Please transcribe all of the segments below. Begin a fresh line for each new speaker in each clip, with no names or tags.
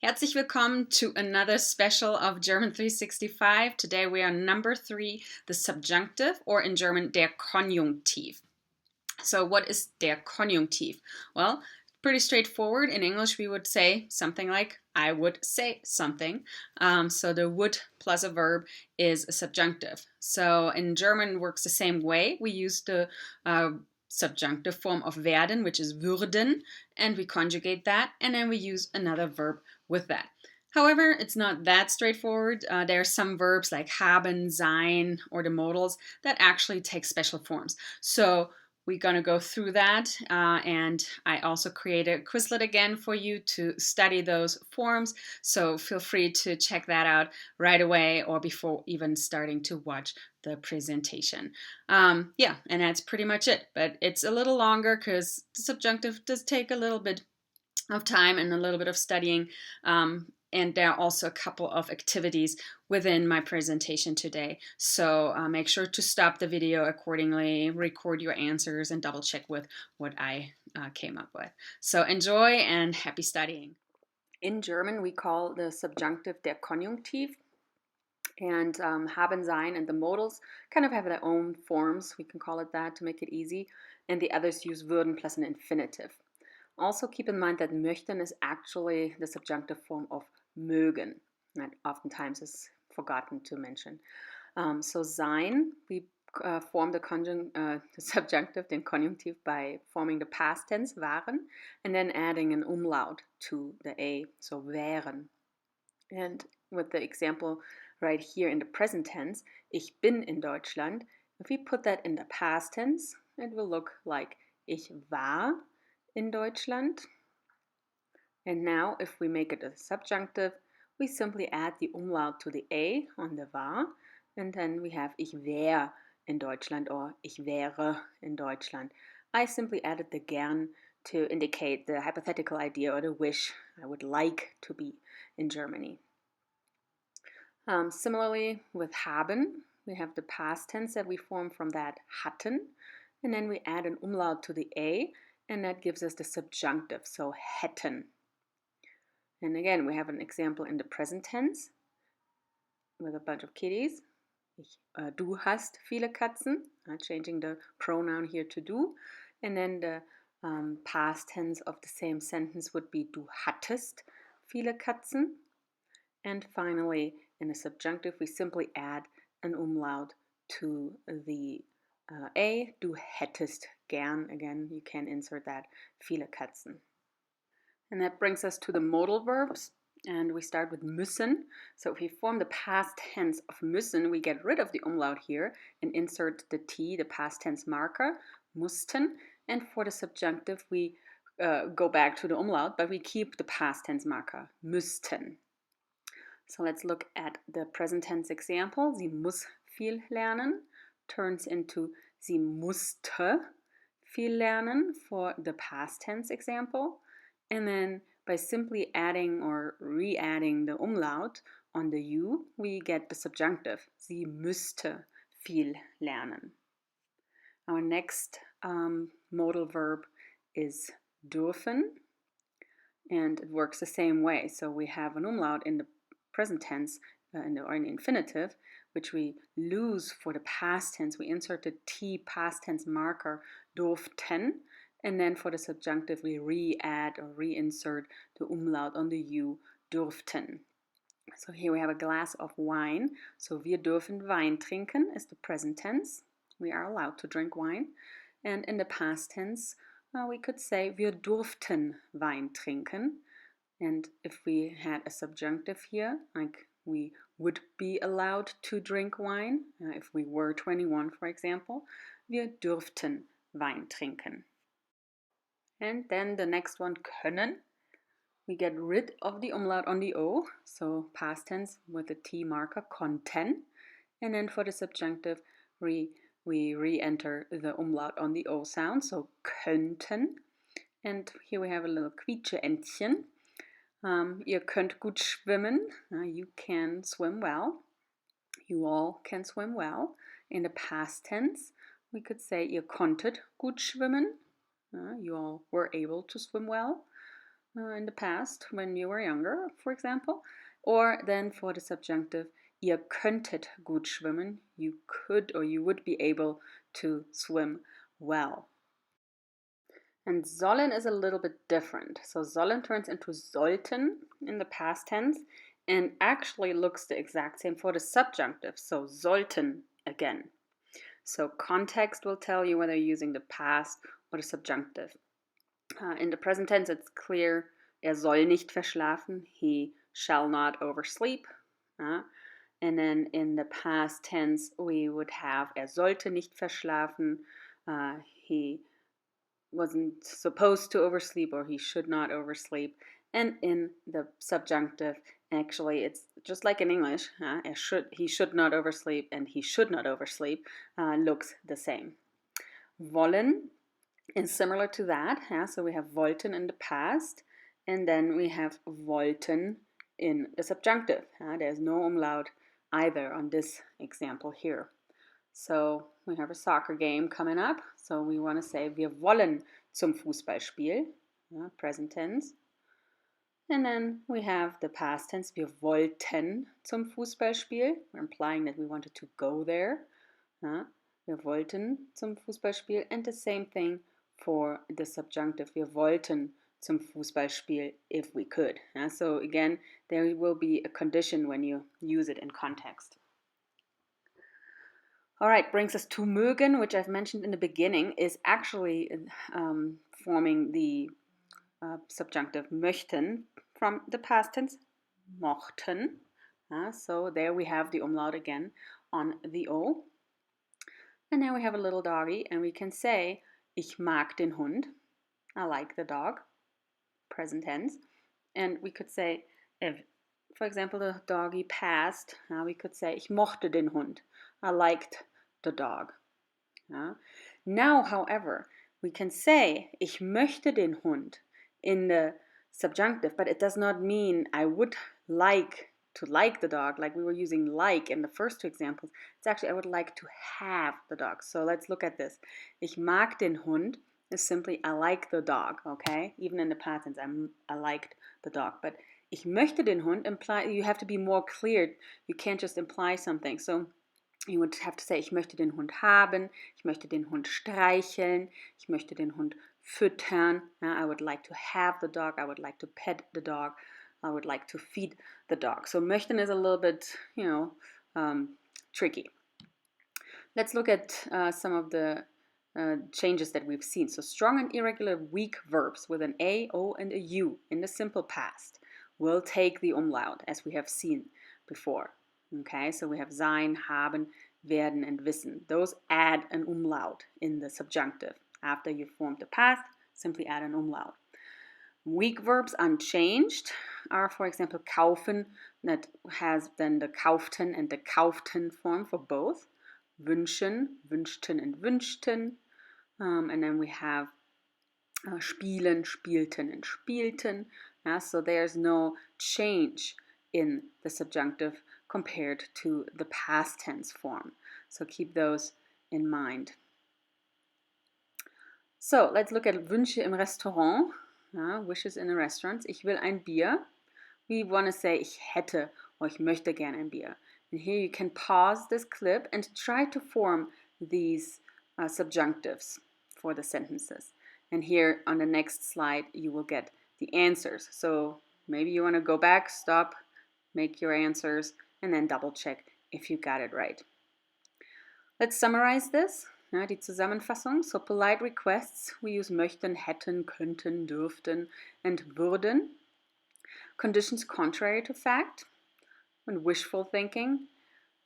Herzlich willkommen to another special of German 365. Today we are number 3, the subjunctive, or in German, der Konjunktiv. So what is der Konjunktiv? Well, pretty straightforward. In English, we would say something like, I would say something. So the would plus a verb is a subjunctive. So in German, it works the same way. We use the subjunctive form of werden, which is würden, and we conjugate that, and then we use another verb with that. However, it's not that straightforward. There are some verbs like haben, sein, or the modals that actually take special forms. So we're going to go through that, and I also created a Quizlet again for you to study those forms, so feel free to check that out right away or before even starting to watch the presentation. Yeah, and that's pretty much it, but it's a little longer because the subjunctive does take a little bit of time and a little bit of studying, and there are also a couple of activities within my presentation today. So make sure to stop the video accordingly, record your answers, and double check with what I came up with. So enjoy and happy studying. In German, we call the subjunctive der Konjunktiv. And haben, sein, and the modals kind of have their own forms, we can call it that to make it easy. And the others use würden plus an infinitive. Also keep in mind that möchten is actually the subjunctive form of mögen. That oftentimes is forgotten to mention. So sein, we form the subjunctive, den Konjunktiv, by forming the past tense, waren, and then adding an umlaut to the a, so wären. And with the example right here in the present tense, ich bin in Deutschland, if we put that in the past tense, it will look like ich war in Deutschland. And now if we make it a subjunctive, we simply add the umlaut to the a on the war, and then we have ich wär in Deutschland or ich wäre in Deutschland. I simply added the gern to indicate the hypothetical idea or the wish I would like to be in Germany. Similarly with haben, we have the past tense that we form from that hatten, and then we add an umlaut to the a, and that gives us the subjunctive, so hätten. And again, we have an example in the present tense with a bunch of kitties. Du hast viele Katzen, changing the pronoun here to du. And then the past tense of the same sentence would be du hattest viele Katzen. And finally, in the subjunctive, we simply add an umlaut to the a, du hättest gern. Again, you can insert that, viele Katzen. And that brings us to the modal verbs, and we start with müssen. So if we form the past tense of müssen, we get rid of the umlaut here and insert the t, the past tense marker, mussten. And for the subjunctive, we go back to the umlaut, but we keep the past tense marker, müssten. So let's look at the present tense example. Sie muss viel lernen turns into sie musste viel lernen for the past tense example. And then by simply adding or re-adding the umlaut on the u, we get the subjunctive. Sie müsste viel lernen. Our next modal verb is dürfen, and it works the same way. So we have an umlaut in the present tense or in the infinitive, which we lose for the past tense. We insert the t past tense marker, durften, and then for the subjunctive we re-add or reinsert the umlaut on the u, durften. So here we have a glass of wine. So wir dürfen Wein trinken is the present tense. We are allowed to drink wine. And in the past tense, we could say wir durften Wein trinken. And if we had a subjunctive here, like we would be allowed to drink wine, if we were 21, for example, wir dürften Wein trinken. And then the next one, können. We get rid of the umlaut on the o, so past tense with the t marker, konnten. And then for the subjunctive, we re-enter the umlaut on the o sound, so könnten. And here we have a little Quietscheentchen. Ihr könnt gut schwimmen. You can swim well. You all can swim well. In the past tense, we could say ihr konntet gut schwimmen. You all were able to swim well. in the past when you were younger, for example. Or then for the subjunctive, ihr könntet gut schwimmen. You could or you would be able to swim well. And sollen is a little bit different. So sollen turns into sollten in the past tense and actually looks the exact same for the subjunctive. So sollten again. So context will tell you whether you're using the past or the subjunctive. In the present tense, it's clear, soll nicht verschlafen, he shall not oversleep. And then in the past tense, we would have, sollte nicht verschlafen, he wasn't supposed to oversleep or he should not oversleep. And in the subjunctive, actually, it's just like in English, he should not oversleep and he should not oversleep looks the same. Wollen is similar to that. So we have wollten in the past, and then we have wollten in the subjunctive. There's no umlaut either on this example here. So we have a soccer game coming up. So we want to say, wir wollen zum Fußballspiel, present tense. And then we have the past tense, wir wollten zum Fußballspiel. We're implying that we wanted to go there. Wir wollten zum Fußballspiel. And the same thing for the subjunctive, wir wollten zum Fußballspiel if we could. So again, there will be a condition when you use it in context. All right, brings us to mögen, which I've mentioned in the beginning, is actually forming the subjunctive möchten from the past tense, mochten. So there we have the umlaut again on the O. And now we have a little doggy, and we can say, ich mag den Hund. I like the dog, present tense. And we could say, if, for example, the doggy passed, we could say, ich mochte den Hund. I liked the dog. Now, however, we can say, ich möchte den Hund in the subjunctive, but it does not mean I would like to like the dog, like we were using like in the first two examples. It's actually I would like to have the dog. So let's look at this. Ich mag den Hund is simply I like the dog, okay? Even in the past tense, I liked the dog. But ich möchte den Hund imply you have to be more clear. You can't just imply something. So you would have to say, ich möchte den Hund haben, ich möchte den Hund streicheln, ich möchte den Hund füttern. I would like to have the dog, I would like to pet the dog, I would like to feed the dog. So möchten is a little bit, tricky. Let's look at some of the changes that we've seen. So strong and irregular weak verbs with an A, O, and a U in the simple past will take the umlaut, as we have seen before. Okay, so we have sein, haben, werden, and wissen. Those add an umlaut in the subjunctive. After you formed the past, simply add an umlaut. Weak verbs unchanged are, for example, kaufen, that has then the kauften and the kauften form for both. Wünschen, wünschten, and wünschten. And then we have spielen, spielten, and spielten. So there's no change in the subjunctive compared to the past tense form. So keep those in mind. So let's look at Wünsche im Restaurant. Wishes in a restaurant. Ich will ein Bier. We want to say ich hätte or ich möchte gern ein Bier. And here you can pause this clip and try to form these subjunctives for the sentences. And here on the next slide you will get the answers. So maybe you want to go back, stop, make your answers, and then double check if you got it right. Let's summarize this. Die Zusammenfassung. So polite requests, we use möchten, hätten, könnten, dürften, and würden. Conditions contrary to fact, and wishful thinking,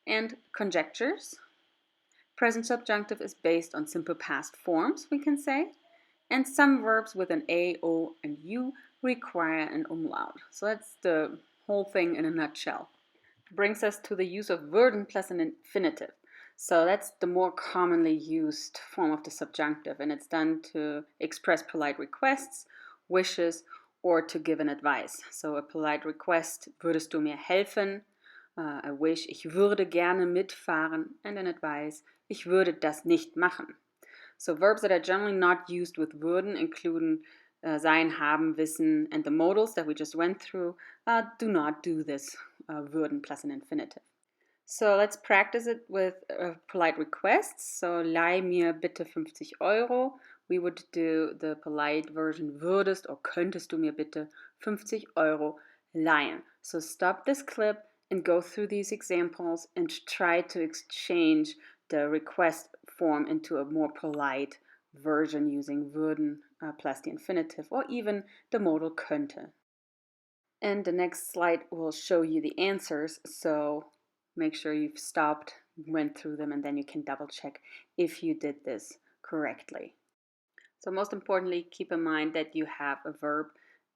and conjectures. Present subjunctive is based on simple past forms, we can say. And some verbs with an A, O, and U require an umlaut. So that's the whole thing in a nutshell. Brings us to the use of würden plus an infinitive. So that's the more commonly used form of the subjunctive, and it's done to express polite requests, wishes, or to give an advice. So a polite request, würdest du mir helfen? A wish, ich würde gerne mitfahren. And an advice, ich würde das nicht machen. So verbs that are generally not used with würden include sein, haben, wissen, and the modals that we just went through do not do this würden plus an infinitive. So let's practice it with polite requests. So leih mir bitte 50 Euro. We would do the polite version, würdest or könntest du mir bitte 50 Euro leihen. So stop this clip and go through these examples and try to exchange the request form into a more polite version using würden plus the infinitive, or even the modal könnte. And the next slide will show you the answers, so make sure you've stopped, went through them, and then you can double check if you did this correctly. So most importantly, keep in mind that you have a verb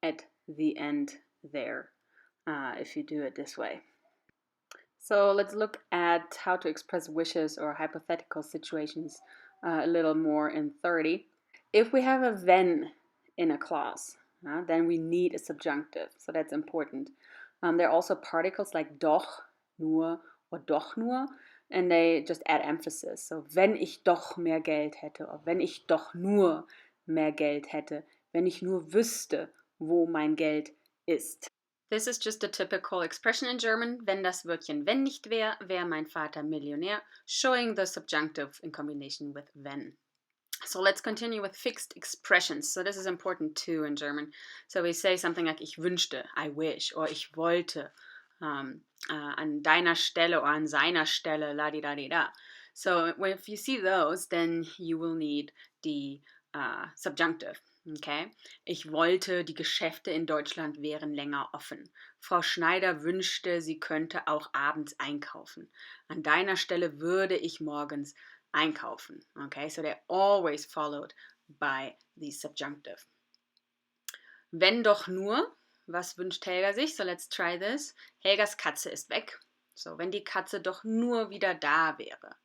at the end there if you do it this way. So let's look at how to express wishes or hypothetical situations a little more in 30. If we have a wenn in a clause, then we need a subjunctive, so that's important. There are also particles like doch, nur, or doch nur, and they just add emphasis. So, wenn ich doch mehr Geld hätte, or wenn ich doch nur mehr Geld hätte, wenn ich nur wüsste, wo mein Geld ist. This is just a typical expression in German. Wenn das Wörtchen wenn nicht wäre, wäre mein Vater Millionär, showing the subjunctive in combination with wenn. So let's continue with fixed expressions. So this is important too in German. So we say something like ich wünschte, I wish, or ich wollte, an deiner Stelle or an seiner Stelle, la di da di da. So if you see those, then you will need the subjunctive. Okay? Ich wollte, die Geschäfte in Deutschland wären länger offen. Frau Schneider wünschte, sie könnte auch abends einkaufen. An deiner Stelle würde ich morgens einkaufen. Okay, so they're always followed by the subjunctive. Wenn doch nur, was wünscht Helga sich? So let's try this. Helgas Katze ist weg. So, wenn die Katze doch nur wieder da wäre.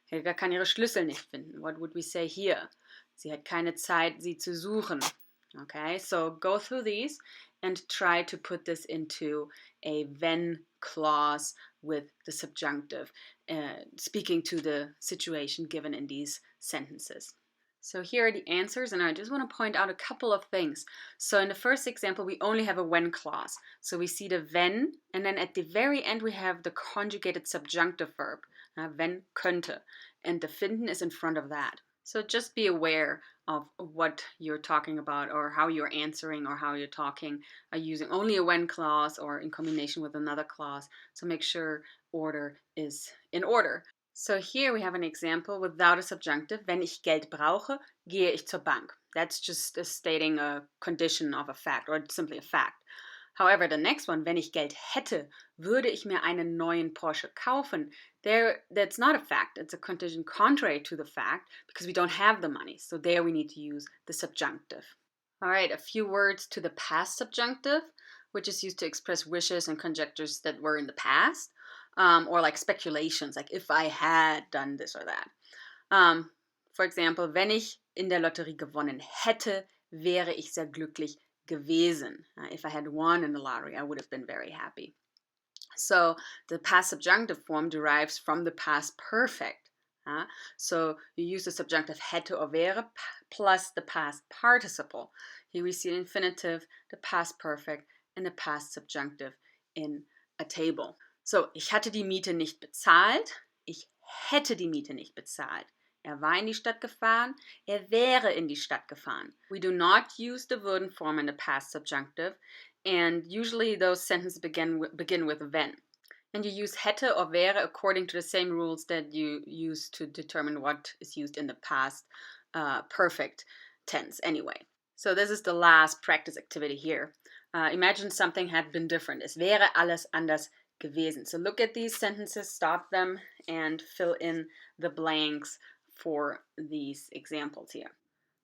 Helga kann ihre Schlüssel nicht finden. What would we say here? Sie hat keine Zeit, sie zu suchen. Okay, so go through these and try to put this into a wenn clause with the subjunctive, speaking to the situation given in these sentences. So here are the answers, and I just want to point out a couple of things. So in the first example, we only have a when clause. So we see the wenn, and then at the very end we have the conjugated subjunctive verb, wenn könnte, and the finden is in front of that. So just be aware of what you're talking about or how you're answering or how you're talking using only a when clause or in combination with another clause. So make sure order is in order. So here we have an example without a subjunctive. Wenn ich Geld brauche, gehe ich zur Bank. That's just stating a condition of a fact or simply a fact. However, the next one, wenn ich Geld hätte, würde ich mir einen neuen Porsche kaufen. That's not a fact. It's a condition contrary to the fact because we don't have the money. So there we need to use the subjunctive. All right, a few words to the past subjunctive, which is used to express wishes and conjectures that were in the past, or like speculations, like if I had done this or that. For example, wenn ich in der Lotterie gewonnen hätte, wäre ich sehr glücklich gewesen. If I had won in the lottery, I would have been very happy. So the past subjunctive form derives from the past perfect. So you use the subjunctive hätte or wäre plus the past participle. Here we see the infinitive, the past perfect, and the past subjunctive in a table. So, ich hatte die Miete nicht bezahlt. Ich hätte die Miete nicht bezahlt. Er war in die Stadt gefahren. Er wäre in die Stadt gefahren. We do not use the würden form in the past subjunctive, and usually those sentences begin with wenn. And you use hätte or wäre according to the same rules that you use to determine what is used in the past perfect tense anyway. So this is the last practice activity here. Imagine something had been different. Es wäre alles anders gewesen. So look at these sentences, stop them, and fill in the blanks for these examples here.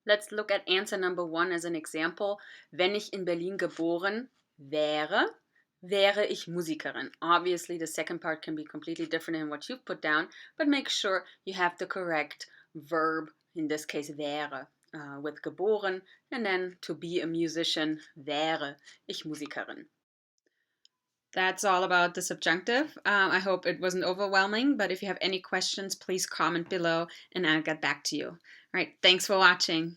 Let's look at answer number 1 as an example. Wenn ich in Berlin geboren wäre, wäre ich Musikerin. Obviously, the second part can be completely different than what you've put down, but make sure you have the correct verb, in this case wäre, with geboren, and then to be a musician, wäre ich Musikerin. That's all about the subjunctive. I hope it wasn't overwhelming, but if you have any questions, please comment below and I'll get back to you. All right, thanks for watching.